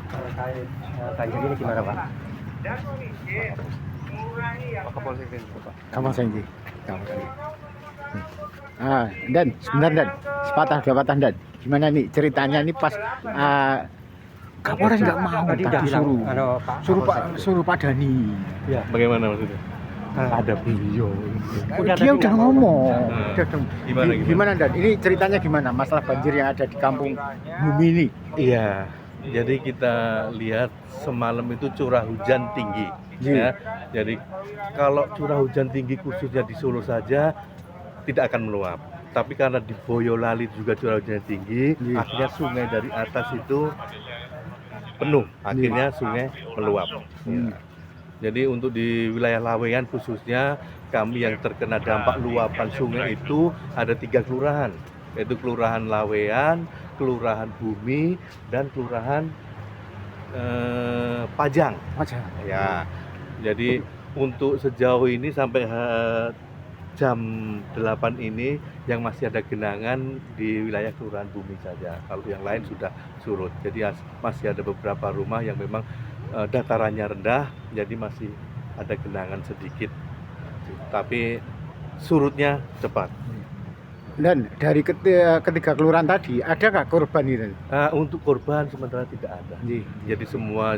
Terkait banjir ini gimana Pak? Kapolsek ini. Dan sebentar Dan, sepatah dua patah Dan. Gimana nih ceritanya nih pas Kapolres nggak mau tadi suruh Pak Dhani. Ya. Bagaimana maksudnya? Ada beliau. Dia udah ngomong. Gimana? Dan? Ini ceritanya gimana? Masalah banjir yang ada di kampung Bumi ini. Iya, jadi kita lihat semalam itu curah hujan tinggi. Ya. Jadi kalau curah hujan tinggi khususnya di Solo saja tidak akan meluap. Tapi karena di Boyolali juga curah hujan tinggi, akhirnya sungai dari atas itu penuh. Akhirnya sungai meluap. Ya. Jadi untuk di wilayah Laweyan khususnya kami yang terkena dampak luapan sungai itu ada 3 kelurahan, yaitu Kelurahan Laweyan, Kelurahan Bumi, dan Kelurahan Pajang. Ya, jadi untuk sejauh ini sampai jam 8 ini yang masih ada genangan di wilayah Kelurahan Bumi saja. Kalau yang lain sudah surut. Jadi masih ada beberapa rumah yang memang datarannya rendah, jadi masih ada genangan sedikit. Tapi surutnya cepat. Dan dari ketiga kelurahan tadi, ada nggak korban ini? Untuk korban sementara tidak ada. Jadi semua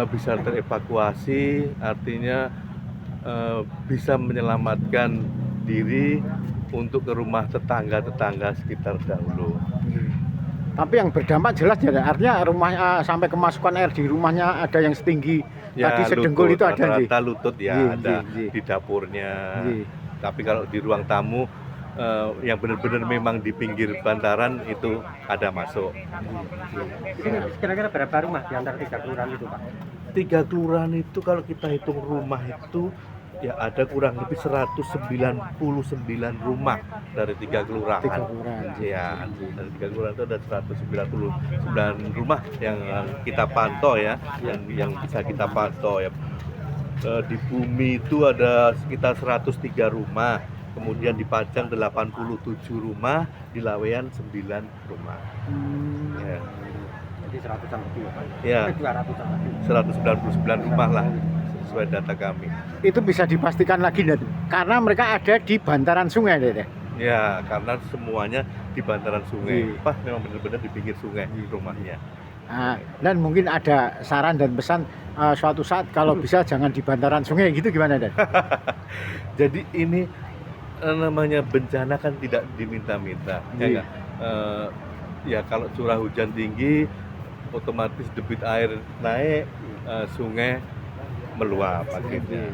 bisa terevakuasi, artinya bisa menyelamatkan diri untuk ke rumah tetangga-tetangga sekitar dahulu. Tapi yang berdampak jelas ya, artinya rumahnya sampai kemasukan air di rumahnya ada yang setinggi tadi sedengkul itu ada rata-rata lutut ya, ada di dapurnya. Tapi kalau di ruang tamu yang benar-benar memang di pinggir bantaran itu ada masuk. Kira-kira berapa rumah di antara 3 kelurahan itu Pak? 3 kelurahan itu kalau kita hitung rumah itu ya ada kurang lebih 199 rumah dari 3 kelurahan. Ya, dari 3 kelurahan itu ada 199 rumah yang kita pantau ya, yang bisa kita pantau ya. Di Bumi itu ada sekitar 103 rumah, kemudian di Pajang 87 rumah, di Laweyan 9 rumah. Ya. Jadi 100 sampai 2 Pak? Ya, 199 rumah lah sesuai data kami. Itu bisa dipastikan lagi karena mereka ada di bantaran sungai deh. Ya, karena semuanya di bantaran sungai. Memang benar-benar di pinggir sungai rumahnya. Dan mungkin ada saran dan pesan suatu saat kalau bisa jangan di bantaran sungai gitu gimana Dan? Jadi ini namanya bencana kan tidak diminta-minta. Ya kalau curah hujan tinggi otomatis debit air naik, sungai meluap akhirnya.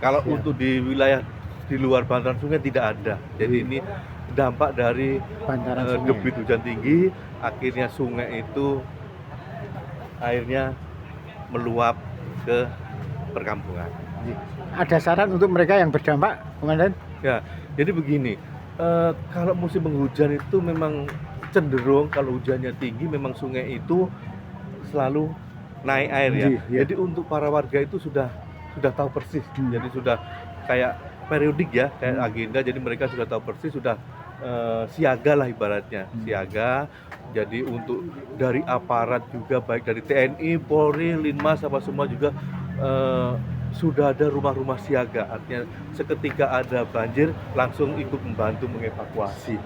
Kalau untuk di wilayah di luar bantaran sungai tidak ada. Jadi ini dampak dari debit hujan tinggi, akhirnya sungai itu airnya meluap ke perkampungan. Ada saran untuk mereka yang berdampak, Komandan? Ya, jadi begini, kalau musim penghujan itu memang cenderung kalau hujannya tinggi memang sungai itu selalu naik air ya. Jadi untuk para warga itu sudah tahu persis. Jadi sudah kayak periodik ya, kayak agenda. Jadi mereka sudah tahu persis, sudah siaga lah ibaratnya, siaga. Jadi untuk dari aparat juga baik dari TNI, Polri, Linmas apa semua juga sudah ada rumah-rumah siaga. Artinya seketika ada banjir langsung ikut membantu mengevakuasi.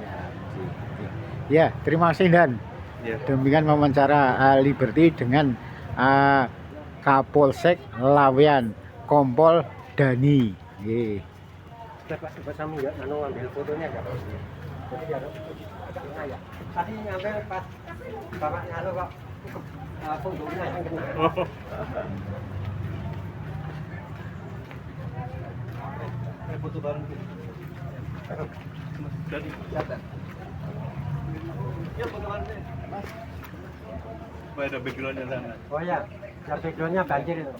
Ya, terima kasih Dan. Demikian wawancara Liberty dengan Kapolsek Laweyan Kompol Dhani. Pak sama nggak ambil fotonya nggak? Jadi biar ya. Tadi ngambil pas bapak nyalo kok punggungnya yang kena. Foto baru. Jadi siapa? Ya foto baru. Mas. Supaya ada backgroundnya sana. Oh ya, backgroundnya banjir itu.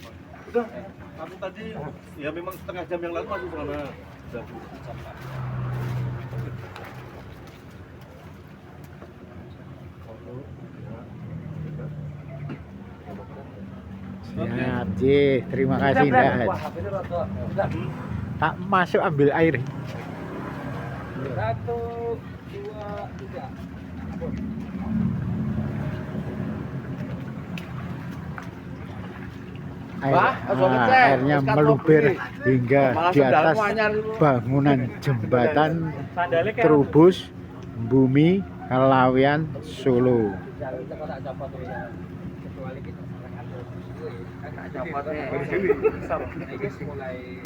Udah, aku tadi ya memang setengah jam yang lalu masuk sana. Udah. Siap, Ji. Terima kasih, Dad. Wah, HP-nya rada. Udah. Tak masuk ambil air. 1, 2, 3. Airnya meluber hingga di atas bangunan jembatan Trubus Bumi Kelawian Solo. Kecuali kita mulai